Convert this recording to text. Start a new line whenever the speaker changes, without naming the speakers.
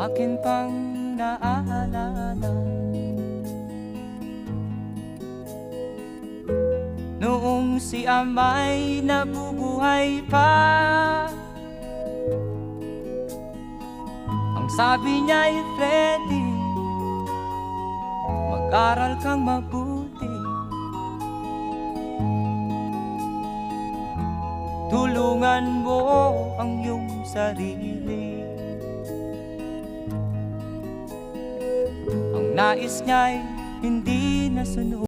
akin pang naaalala. Noong si ama'y nabubuhay pa, ang sabi niya'y Freddy, mag-aral kang mabuti, tulungan mo ang iyong sarili. Ang nais niya'y hindi nasunod.